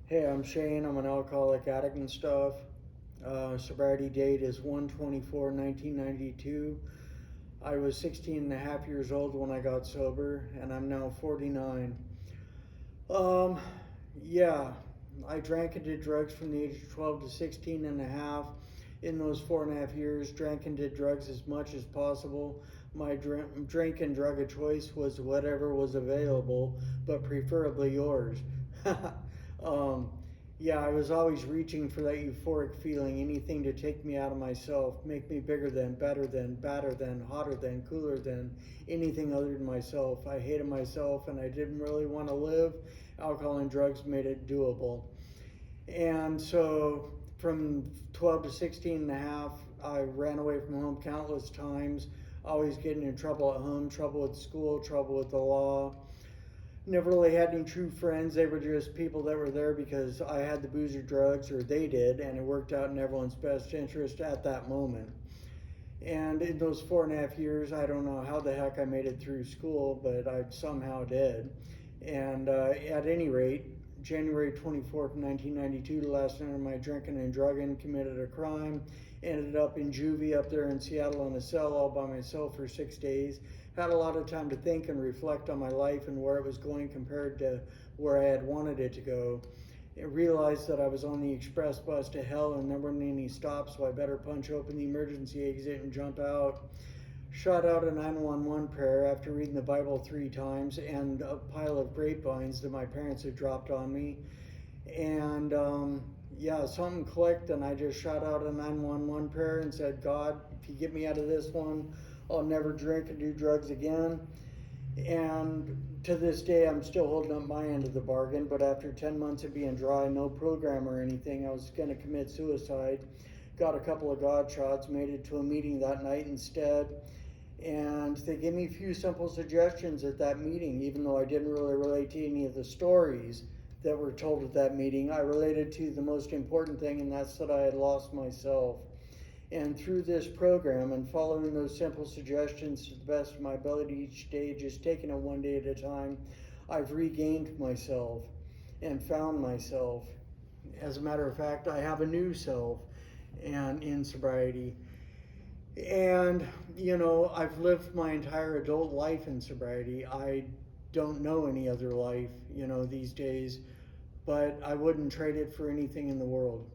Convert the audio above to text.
Hey, I'm Shane. I'm an alcoholic addict and stuff. Sobriety date is 1/24/1992. I was 16 and a half years old when I got sober, and I'm now 49. Um, yeah, I drank and did drugs from the age of 12 to 16 and a half. In those 4.5 years, drank and did drugs as much as possible. My drink and drug of choice was whatever was available, but preferably yours. um, yeah, I was always reaching for that euphoric feeling, anything to take me out of myself, make me bigger than, better than, badder than, hotter than, cooler than, anything other than myself. I hated myself and I didn't really want to live. Alcohol and drugs made it doable. And so from 12 to 16 and a half, I ran away from home countless times, always getting in trouble at home, trouble with school, trouble with the law. Never really had any true friends. They were just people that were there because I had the booze or drugs, or they did, and it worked out in everyone's best interest at that moment. And in those 4.5 years, I don't know how the heck I made it through school, but I somehow did. And at any rate, January 24th, 1992, the last night of my drinking and drugging, committed a crime. Ended up in juvie up there in Seattle in a cell all by myself for 6 days. Had a lot of time to think and reflect on my life and where it was going compared to where I had wanted it to go. I realized that I was on the express bus to hell and there weren't any stops, so I better punch open the emergency exit and jump out. Shot out a 911 prayer after reading the Bible 3 times and a pile of grapevines that my parents had dropped on me. And yeah, something clicked and I just shot out a 911 prayer and said, God, if you get me out of this one, I'll never drink and do drugs again. And to this day, I'm still holding up my end of the bargain. But after 10 months of being dry, no program or anything, I was going to commit suicide. Got a couple of God shots, made it to a meeting that night instead. And they gave me a few simple suggestions at that meeting, even though I didn't really relate to any of the stories that were told at that meeting. I related to the most important thing, and that's that I had lost myself. And through this program and following those simple suggestions to the best of my ability each day, just taking it one day at a time, I've regained myself and found myself. As a matter of fact, I have a new self and in sobriety. And, I've lived my entire adult life in sobriety. I don't know any other life, these days, but I wouldn't trade it for anything in the world.